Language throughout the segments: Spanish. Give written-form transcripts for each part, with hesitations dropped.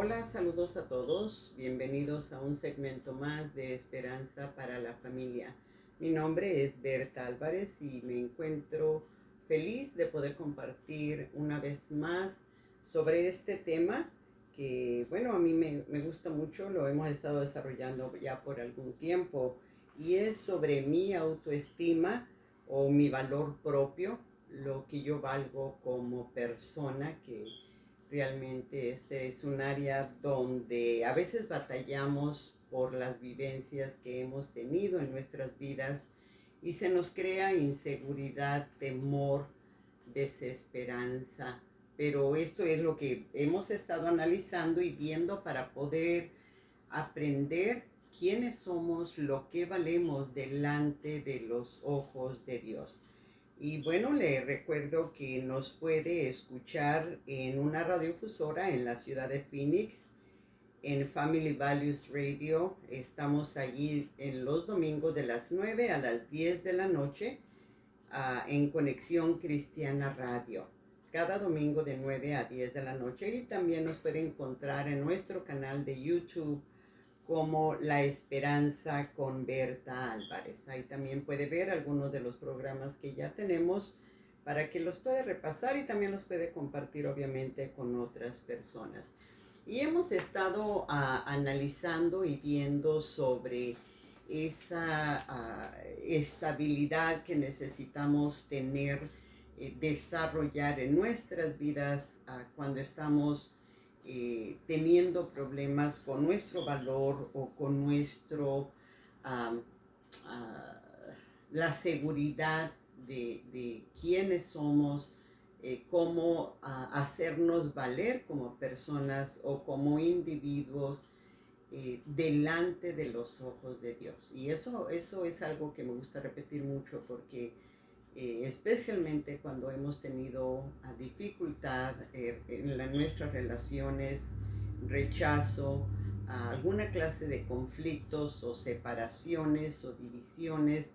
Hola, saludos a todos. Bienvenidos a un segmento más de Esperanza para la Familia. Mi nombre es Berta Álvarez y me encuentro feliz de poder compartir una vez más sobre este tema que, bueno, a mí me gusta mucho, lo hemos estado desarrollando ya por algún tiempo y es sobre mi autoestima o mi valor propio, lo que yo valgo como persona, que realmente este es un área donde a veces batallamos por las vivencias que hemos tenido en nuestras vidas y se nos crea inseguridad, temor, desesperanza. Pero esto es lo que hemos estado analizando y viendo para poder aprender quiénes somos, lo que valemos delante de los ojos de Dios. Y bueno, le recuerdo que nos puede escuchar en una radiodifusora en la ciudad de Phoenix, en Family Values Radio. Estamos allí en los domingos de las 9 a las 10 de la noche en Conexión Cristiana Radio. Cada domingo de 9 a 10 de la noche, y también nos puede encontrar en nuestro canal de YouTube como La Esperanza con Berta Álvarez. Ahí también puede ver algunos de los programas que ya tenemos para que los pueda repasar y también los puede compartir obviamente con otras personas. Y hemos estado analizando y viendo sobre esa estabilidad que necesitamos tener, desarrollar en nuestras vidas cuando estamos teniendo problemas con nuestro valor o con nuestro, um, la seguridad de quiénes somos, cómo hacernos valer como personas o como individuos delante de los ojos de Dios. Y eso es algo que me gusta repetir mucho porque especialmente cuando hemos tenido dificultad nuestras relaciones, rechazo, alguna clase de conflictos o separaciones o divisiones,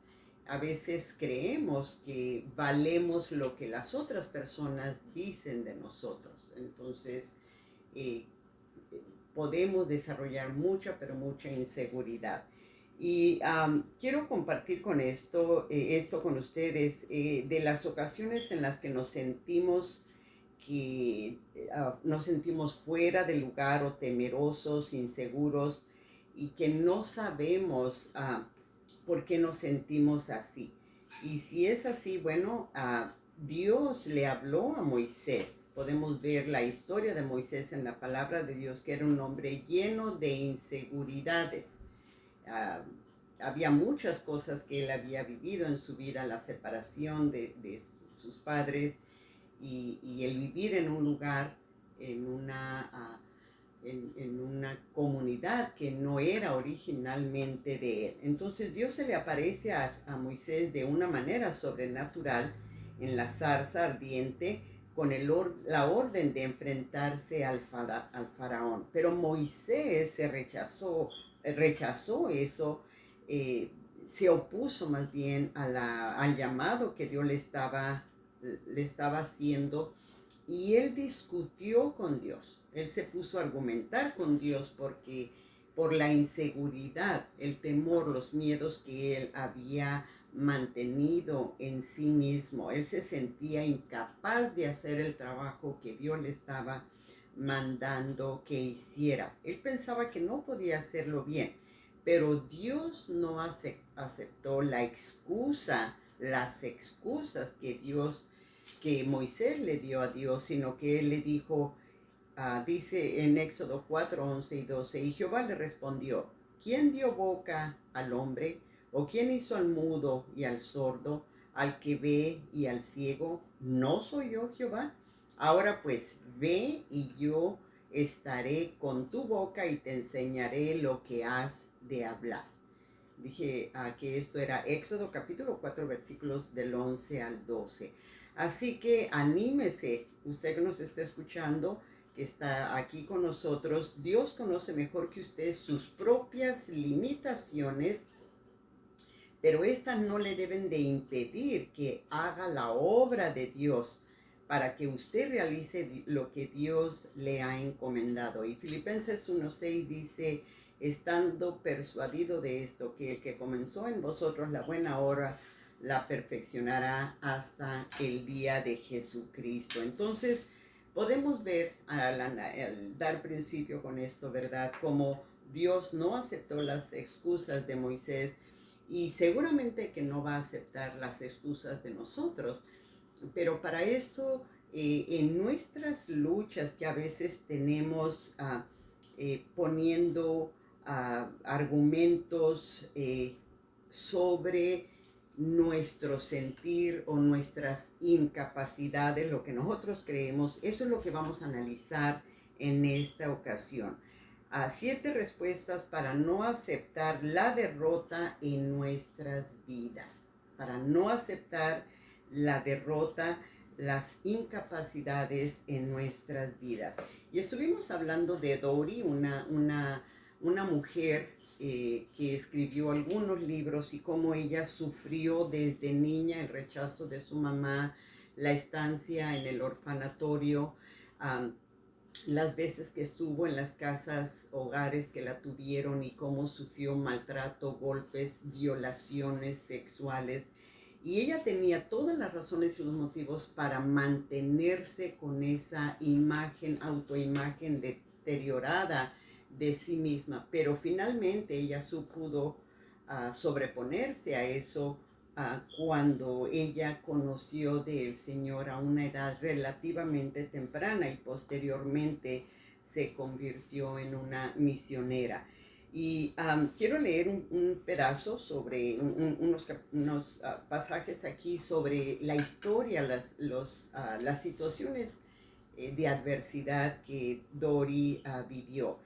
a veces creemos que valemos lo que las otras personas dicen de nosotros. Entonces, eh, podemos desarrollar mucha, pero mucha inseguridad. Y quiero compartir con esto con ustedes, de las ocasiones en las que nos sentimos nos sentimos fuera de lugar o temerosos, inseguros y que no sabemos por qué nos sentimos así. Y si es así, bueno, Dios le habló a Moisés. Podemos ver la historia de Moisés en la palabra de Dios, que era un hombre lleno de inseguridades. Uh, Había muchas cosas que él había vivido en su vida, la separación de sus padres y el vivir en un lugar, en una comunidad que no era originalmente de él. Entonces Dios se le aparece a Moisés de una manera sobrenatural en la zarza ardiente con la orden de enfrentarse al faraón. Pero Moisés rechazó eso, se opuso más bien al llamado que Dios le estaba haciendo, y él discutió con Dios. Él se puso a argumentar con Dios porque por la inseguridad, el temor, los miedos que él había mantenido en sí mismo. Él se sentía incapaz de hacer el trabajo que Dios le estaba mandando que hiciera. Él pensaba que no podía hacerlo bien, pero Dios no aceptó las excusas que Moisés le dio a Dios, sino que él le dijo, dice en Éxodo 4, 11 y 12, y Jehová le respondió, ¿quién dio boca al hombre? ¿O quién hizo al mudo y al sordo, al que ve y al ciego? ¿No soy yo Jehová? Ahora pues, ve y yo estaré con tu boca y te enseñaré lo que has de hablar. Dije que esto era Éxodo capítulo 4 versículos del 11 al 12. Así que anímese, usted que nos está escuchando, que está aquí con nosotros. Dios conoce mejor que usted sus propias limitaciones, pero estas no le deben de impedir que haga la obra de Dios para que usted realice lo que Dios le ha encomendado. Y Filipenses 1:6 dice, estando persuadido de esto, que el que comenzó en vosotros la buena obra, la perfeccionará hasta el día de Jesucristo. Entonces, podemos ver al dar principio con esto, ¿verdad? Como Dios no aceptó las excusas de Moisés y seguramente que no va a aceptar las excusas de nosotros. Pero para esto, en nuestras luchas que a veces tenemos poniendo argumentos sobre nuestro sentir o nuestras incapacidades, lo que nosotros creemos, eso es lo que vamos a analizar en esta ocasión. 7 respuestas para no aceptar la derrota en nuestras vidas, para no aceptar la derrota, las incapacidades en nuestras vidas. Y estuvimos hablando de Dory, una mujer que escribió algunos libros y cómo ella sufrió desde niña el rechazo de su mamá, la estancia en el orfanatorio, las veces que estuvo en las casas, hogares que la tuvieron y cómo sufrió maltrato, golpes, violaciones sexuales. Y ella tenía todas las razones y los motivos para mantenerse con esa imagen, autoimagen deteriorada de sí misma. Pero finalmente ella supo sobreponerse a eso cuando ella conoció del Señor a una edad relativamente temprana y posteriormente se convirtió en una misionera. Y quiero leer un pedazo sobre unos pasajes aquí sobre la historia, las situaciones de adversidad que Dory vivió.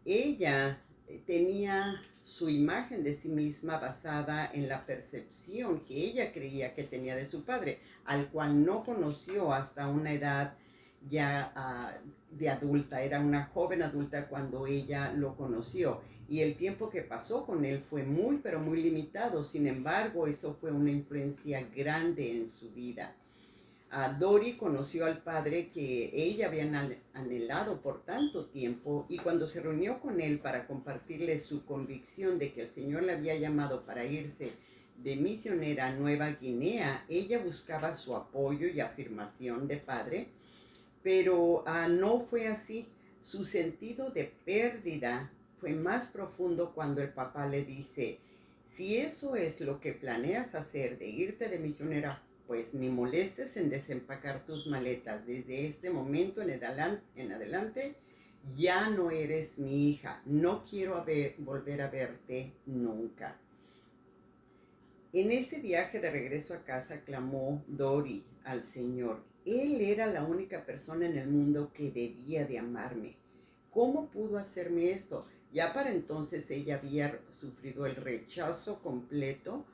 Ella tenía su imagen de sí misma basada en la percepción que ella creía que tenía de su padre, al cual no conoció hasta una edad ya de adulta. Era una joven adulta cuando ella lo conoció y el tiempo que pasó con él fue muy pero muy limitado. Sin embargo, eso fue una influencia grande en su vida. Dory conoció al padre que ella había anhelado por tanto tiempo y cuando se reunió con él para compartirle su convicción de que el Señor le había llamado para irse de misionera a Nueva Guinea, ella buscaba su apoyo y afirmación de padre, pero no fue así. Su sentido de pérdida fue más profundo cuando el papá le dice, si eso es lo que planeas hacer, de irte de misionera, pues ni molestes en desempacar tus maletas. Desde este momento en adelante ya no eres mi hija. No quiero volver a verte nunca. En ese viaje de regreso a casa clamó Dory al Señor. Él era la única persona en el mundo que debía de amarme. ¿Cómo pudo hacerme esto? Ya para entonces ella había sufrido el rechazo completo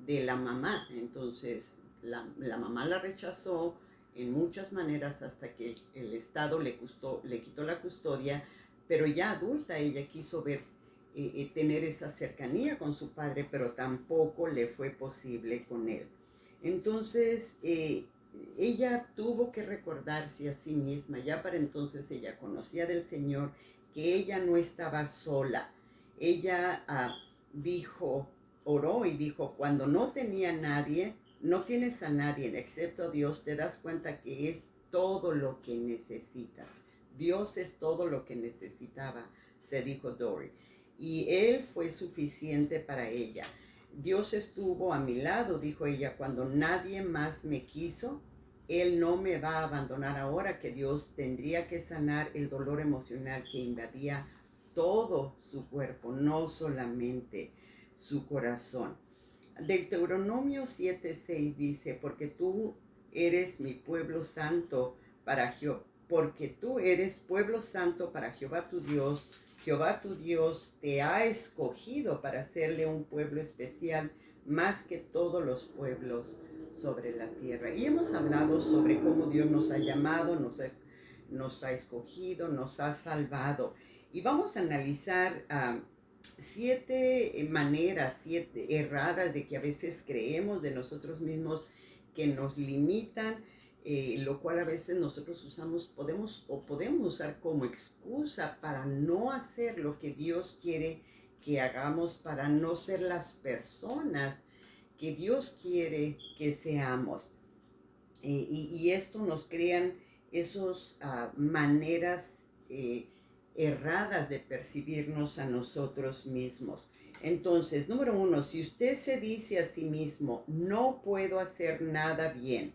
de la mamá. Entonces la mamá la rechazó en muchas maneras hasta que el Estado le quitó la custodia, pero ya adulta ella quiso tener esa cercanía con su padre, pero tampoco le fue posible con él. Entonces ella tuvo que recordarse a sí misma, ya para entonces ella conocía del Señor, que ella no estaba sola. Ella oró y dijo, cuando no tenía nadie, no tienes a nadie excepto a Dios, te das cuenta que es todo lo que necesitas. Dios es todo lo que necesitaba, se dijo Dory. Y Él fue suficiente para ella. Dios estuvo a mi lado, dijo ella, cuando nadie más me quiso. Él no me va a abandonar ahora que Dios tendría que sanar el dolor emocional que invadía todo su cuerpo, no solamente su corazón. Deuteronomio 7:6 dice, porque tú eres mi pueblo santo para Jehová, porque tú eres pueblo santo para Jehová tu Dios. Jehová tu Dios te ha escogido para hacerle un pueblo especial más que todos los pueblos sobre la tierra. Y hemos hablado sobre cómo Dios nos ha llamado, nos ha escogido, nos ha salvado. Y vamos a analizar 7 maneras, 7 erradas de que a veces creemos de nosotros mismos que nos limitan lo cual a veces nosotros podemos usar como excusa para no hacer lo que Dios quiere que hagamos, para no ser las personas que Dios quiere que seamos. Y esto nos crean esas maneras erradas de percibirnos a nosotros mismos. Entonces, número uno, si usted se dice a sí mismo, no puedo hacer nada bien,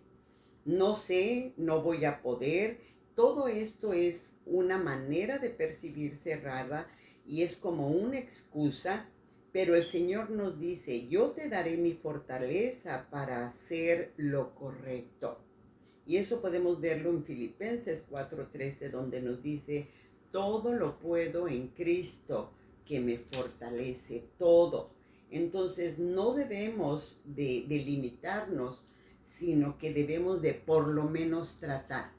no sé, no voy a poder, todo esto es una manera de percibirse errada y es como una excusa, pero el Señor nos dice, yo te daré mi fortaleza para hacer lo correcto. Y eso podemos verlo en Filipenses 4:13, donde nos dice, todo lo puedo en Cristo que me fortalece, todo. Entonces no debemos de limitarnos, sino que debemos de por lo menos tratar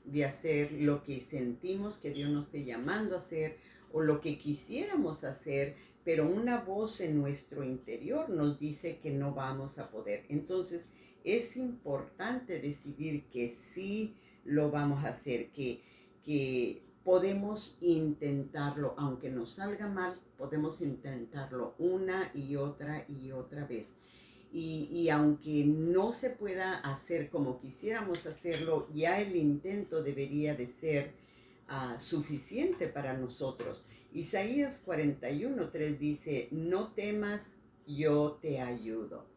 de hacer lo que sentimos que Dios nos esté llamando a hacer o lo que quisiéramos hacer, pero una voz en nuestro interior nos dice que no vamos a poder. Entonces es importante decidir que sí lo vamos a hacer, que podemos intentarlo, aunque nos salga mal, podemos intentarlo una y otra vez. Y aunque no se pueda hacer como quisiéramos hacerlo, ya el intento debería de ser suficiente para nosotros. Isaías 41:3 dice, no temas, yo te ayudo.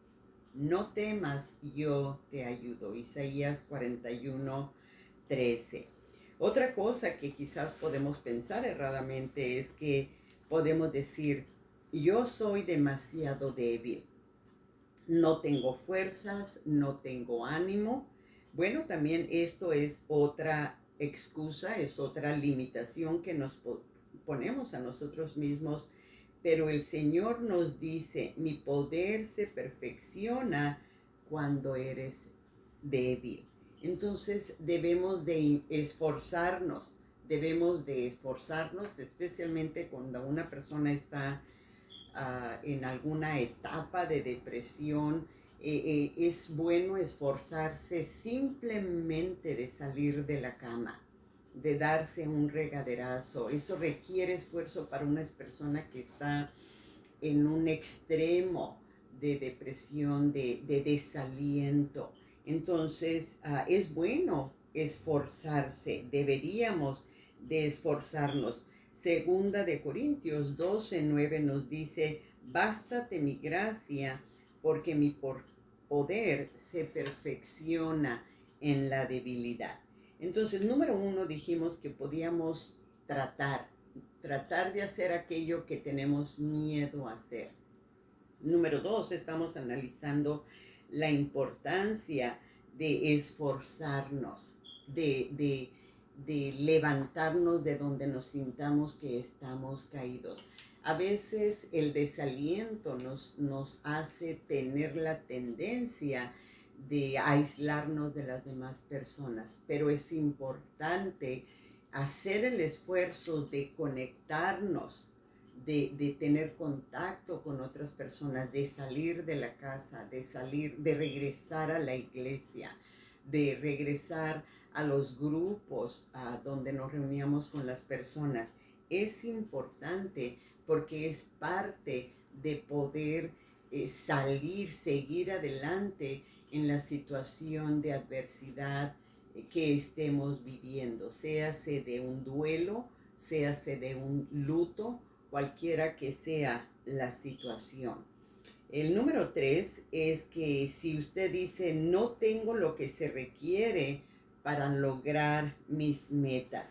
No temas, yo te ayudo. Isaías 41:13. Otra cosa que quizás podemos pensar erradamente es que podemos decir, yo soy demasiado débil, no tengo fuerzas, no tengo ánimo. Bueno, también esto es otra excusa, es otra limitación que nos ponemos a nosotros mismos, pero el Señor nos dice, mi poder se perfecciona cuando eres débil. Entonces debemos de esforzarnos, especialmente cuando una persona está en alguna etapa de depresión. Es bueno esforzarse simplemente de salir de la cama, de darse un regaderazo. Eso requiere esfuerzo para una persona que está en un extremo de depresión, de desaliento. Entonces, es bueno esforzarse, deberíamos de esforzarnos. Segunda de Corintios 12:9 nos dice, bástate mi gracia, porque mi poder se perfecciona en la debilidad. Entonces, número uno, dijimos que podíamos tratar de hacer aquello que tenemos miedo a hacer. Número dos, estamos analizando la importancia de esforzarnos, de levantarnos de donde nos sintamos que estamos caídos. A veces el desaliento nos hace tener la tendencia de aislarnos de las demás personas, pero es importante hacer el esfuerzo de conectarnos, de tener contacto con otras personas, de salir de la casa, de regresar a la iglesia, de regresar a los grupos donde nos reuníamos con las personas. Es importante porque es parte de poder seguir adelante en la situación de adversidad que estemos viviendo, séase de un duelo, séase de un luto, cualquiera que sea la situación. El número 3 es que si usted dice, no tengo lo que se requiere para lograr mis metas,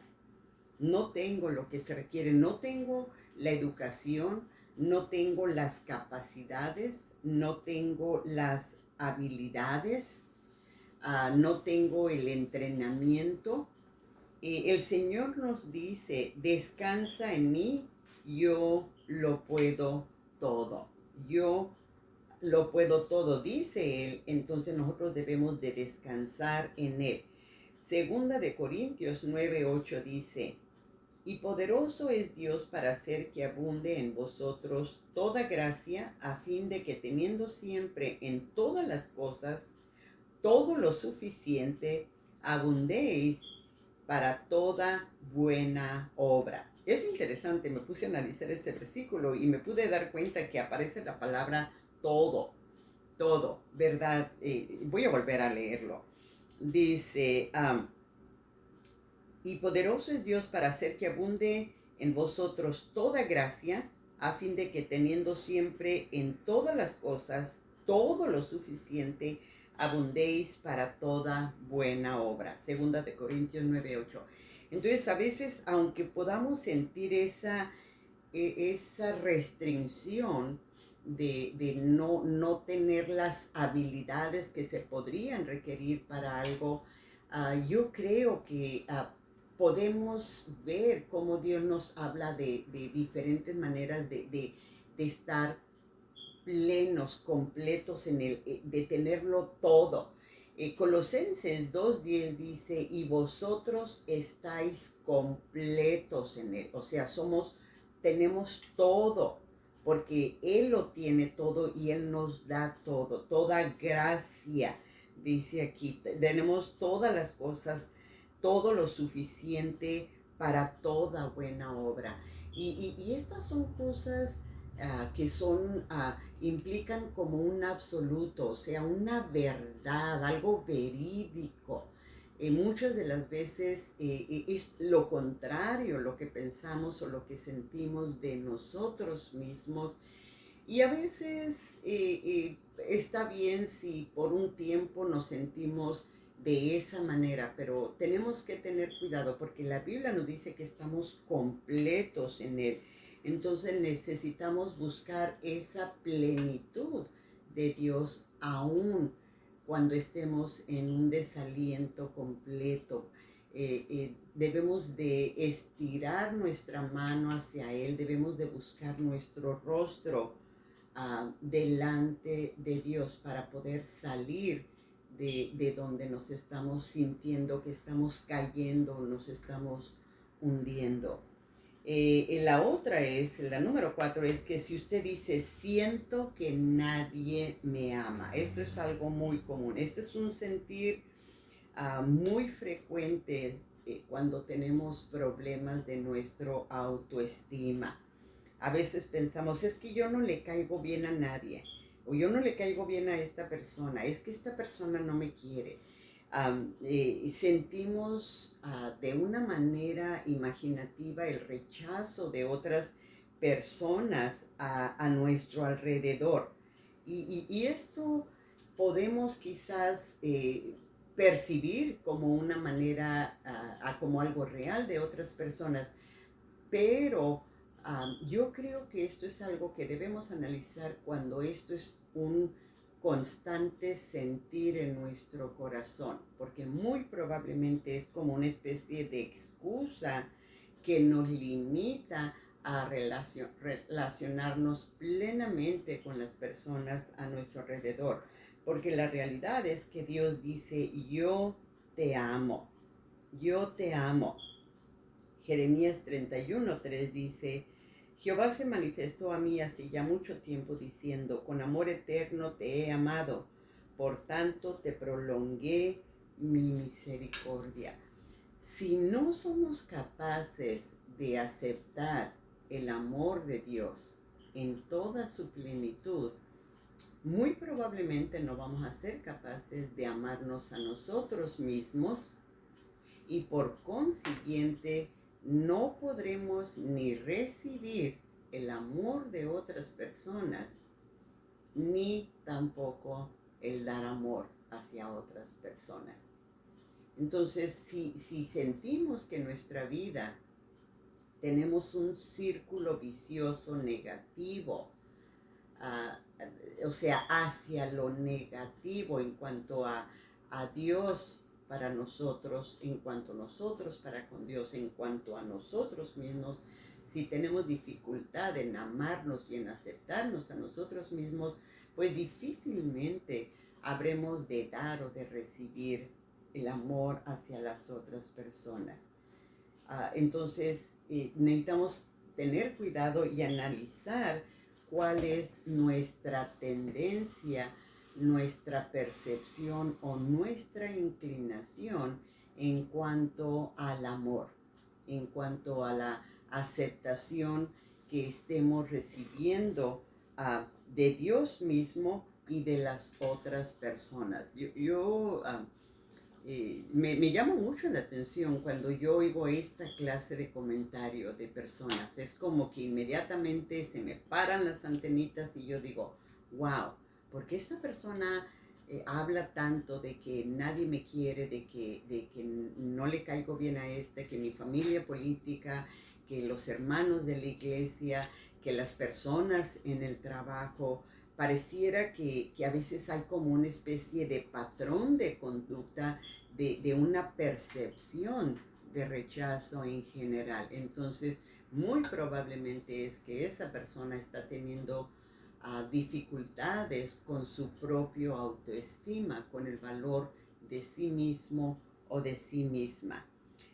no tengo lo que se requiere, no tengo la educación, no tengo las capacidades, no tengo las habilidades, no tengo el entrenamiento. El Señor nos dice, descansa en mí, yo lo puedo todo. Yo lo puedo todo, dice Él. Entonces nosotros debemos de descansar en Él. Segunda de Corintios 9:8 dice, y poderoso es Dios para hacer que abunde en vosotros toda gracia, a fin de que teniendo siempre en todas las cosas todo lo suficiente, abundéis para toda buena obra. Es interesante, me puse a analizar este versículo y me pude dar cuenta que aparece la palabra todo, todo, ¿verdad? Voy a volver a leerlo. Dice, y poderoso es Dios para hacer que abunde en vosotros toda gracia, a fin de que teniendo siempre en todas las cosas todo lo suficiente, abundéis para toda buena obra. Segunda de Corintios 9:8. Entonces, a veces, aunque podamos sentir esa restricción de no tener las habilidades que se podrían requerir para algo, yo creo que podemos ver cómo Dios nos habla de diferentes maneras de estar plenos, completos en él, de tenerlo todo. Colosenses 2:10 dice, y vosotros estáis completos en él. O sea, tenemos todo, porque Él lo tiene todo y Él nos da todo, toda gracia. Dice aquí, tenemos todas las cosas, todo lo suficiente para toda buena obra. Y estas son cosas que implican como un absoluto, o sea, una verdad, algo verídico. Muchas de las veces es lo contrario, lo que pensamos o lo que sentimos de nosotros mismos. Y a veces está bien si por un tiempo nos sentimos de esa manera, pero tenemos que tener cuidado porque la Biblia nos dice que estamos completos en Él. Entonces necesitamos buscar esa plenitud de Dios aún cuando estemos en un desaliento completo. Debemos de estirar nuestra mano hacia Él, debemos de buscar nuestro rostro delante de Dios para poder salir de donde nos estamos sintiendo que estamos cayendo, nos estamos hundiendo. La otra la número 4 es que si usted dice, siento que nadie me ama, esto es algo muy común, este es un sentir muy frecuente cuando tenemos problemas de nuestro autoestima. A veces pensamos, es que yo no le caigo bien a nadie, o yo no le caigo bien a esta persona, es que esta persona no me quiere. Sentimos de una manera imaginativa el rechazo de otras personas a nuestro alrededor. Y esto podemos quizás percibir como una manera, como algo real de otras personas, pero yo creo que esto es algo que debemos analizar cuando esto es un constante sentir en nuestro corazón, porque muy probablemente es como una especie de excusa que nos limita a relacionarnos plenamente con las personas a nuestro alrededor, porque la realidad es que Dios dice, yo te amo, yo te amo. Jeremías 31:3 dice, Jehová se manifestó a mí hace ya mucho tiempo diciendo, con amor eterno te he amado, por tanto te prolongué mi misericordia. Si no somos capaces de aceptar el amor de Dios en toda su plenitud, muy probablemente no vamos a ser capaces de amarnos a nosotros mismos y por consiguiente no podremos ni recibir el amor de otras personas, ni tampoco el dar amor hacia otras personas. Entonces, si sentimos que en nuestra vida tenemos un círculo vicioso negativo, o sea, hacia lo negativo en cuanto a Dios para nosotros, en cuanto a nosotros para con Dios, en cuanto a nosotros mismos, si tenemos dificultad en amarnos y en aceptarnos a nosotros mismos, pues difícilmente habremos de dar o de recibir el amor hacia las otras personas. Entonces, necesitamos tener cuidado y analizar cuál es nuestra tendencia nuestra percepción o nuestra inclinación en cuanto al amor, en cuanto a la aceptación que estemos recibiendo de Dios mismo y de las otras personas. Me llama mucho la atención cuando yo oigo esta clase de comentarios de personas. Es como que inmediatamente se me paran las antenitas y yo digo, wow, ¿por qué esta persona habla tanto de que nadie me quiere, de que no le caigo bien a que mi familia política, que los hermanos de la iglesia, que las personas en el trabajo? Pareciera que a veces hay como una especie de patrón de conducta, de una percepción de rechazo en general. Entonces, muy probablemente es que esa persona está teniendo dificultades con su propio autoestima, con el valor de sí mismo o de sí misma.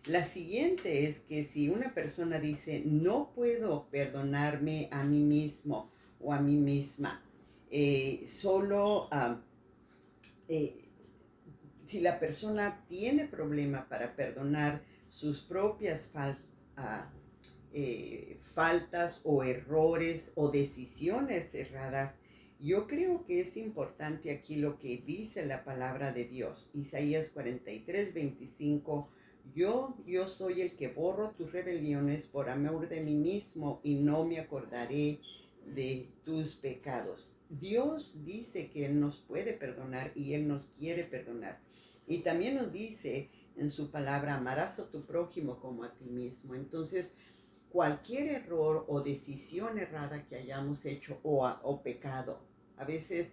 La siguiente es que si una persona dice, no puedo perdonarme a mí mismo o a mí misma, solo eh, si la persona tiene problema para perdonar sus propias faltas o errores o decisiones erradas, yo creo que es importante aquí lo que dice la palabra de Dios. Isaías 43:25. Yo soy el que borro tus rebeliones por amor de mí mismo y no me acordaré de tus pecados. Dios dice que Él nos puede perdonar y Él nos quiere perdonar. Y también nos dice en su palabra, amarás a tu prójimo como a ti mismo. Entonces, cualquier error o decisión errada que hayamos hecho o pecado, a veces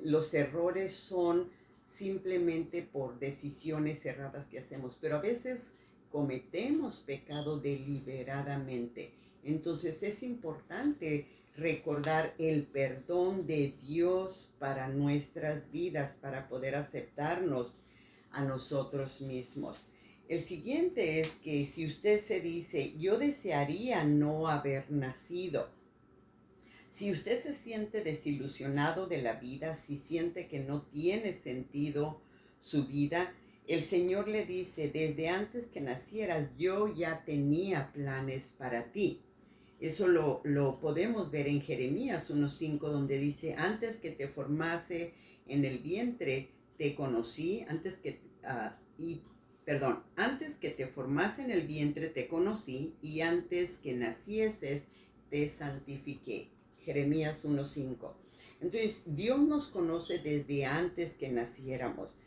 los errores son simplemente por decisiones erradas que hacemos, pero a veces cometemos pecado deliberadamente. Entonces es importante recordar el perdón de Dios para nuestras vidas, para poder aceptarnos a nosotros mismos. El siguiente es que si usted se dice, yo desearía no haber nacido, si usted se siente desilusionado de la vida, si siente que no tiene sentido su vida, el Señor le dice, desde antes que nacieras, yo ya tenía planes para ti. Eso lo podemos ver en Jeremías 1:5, donde dice, antes que te formase en el vientre, te conocí, antes que te formase en el vientre, te conocí, y antes que nacieses, te santifiqué. Jeremías 1:5. Entonces, Dios nos conoce desde antes que naciéramos.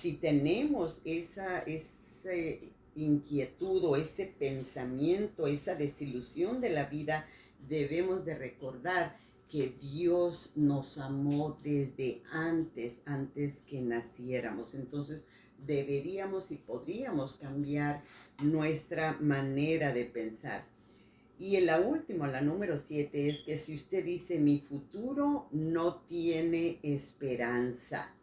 Si tenemos esa inquietud o ese pensamiento, esa desilusión de la vida, debemos de recordar que Dios nos amó desde antes que naciéramos. Entonces, deberíamos y podríamos cambiar nuestra manera de pensar. Y en la última, la número 7, es que si usted dice, mi futuro no tiene esperanza.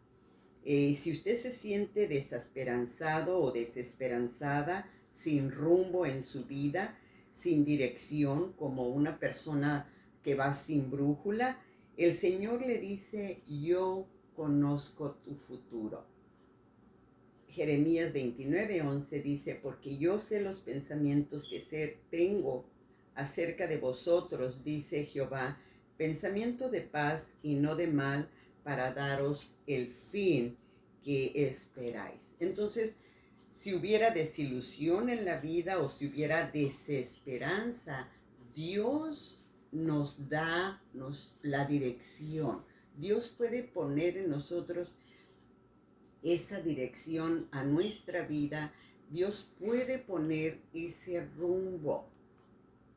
Si usted se siente desesperanzado o desesperanzada, sin rumbo en su vida, sin dirección, como una persona que va sin brújula, el Señor le dice, yo conozco tu futuro. Jeremías 29:11 dice, porque yo sé los pensamientos que tengo acerca de vosotros, dice Jehová, pensamiento de paz y no de mal, para daros el fin que esperáis. Entonces, si hubiera desilusión en la vida o si hubiera desesperanza, Dios nos da la dirección. Dios puede poner en nosotros esa dirección a nuestra vida. Dios puede poner ese rumbo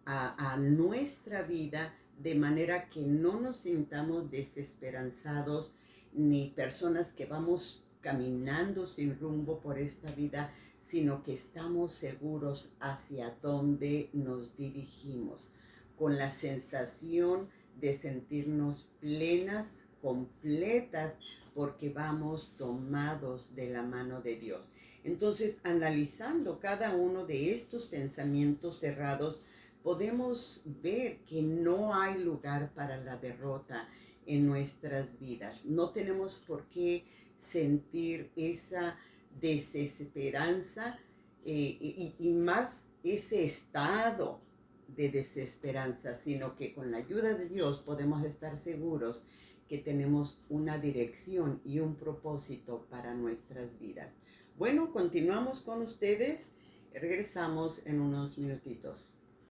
a nuestra vida de manera que no nos sintamos desesperanzados ni personas que vamos caminando sin rumbo por esta vida, sino que estamos seguros hacia dónde nos dirigimos, con la sensación de sentirnos plenas, completas, porque vamos tomados de la mano de Dios. Entonces, analizando cada uno de estos pensamientos cerrados, podemos ver que no hay lugar para la derrota en nuestras vidas. No tenemos por qué sentir esa desesperanza y más ese estado de desesperanza, sino que con la ayuda de Dios podemos estar seguros que tenemos una dirección y un propósito para nuestras vidas. Bueno, continuamos con ustedes. Regresamos en unos minutitos.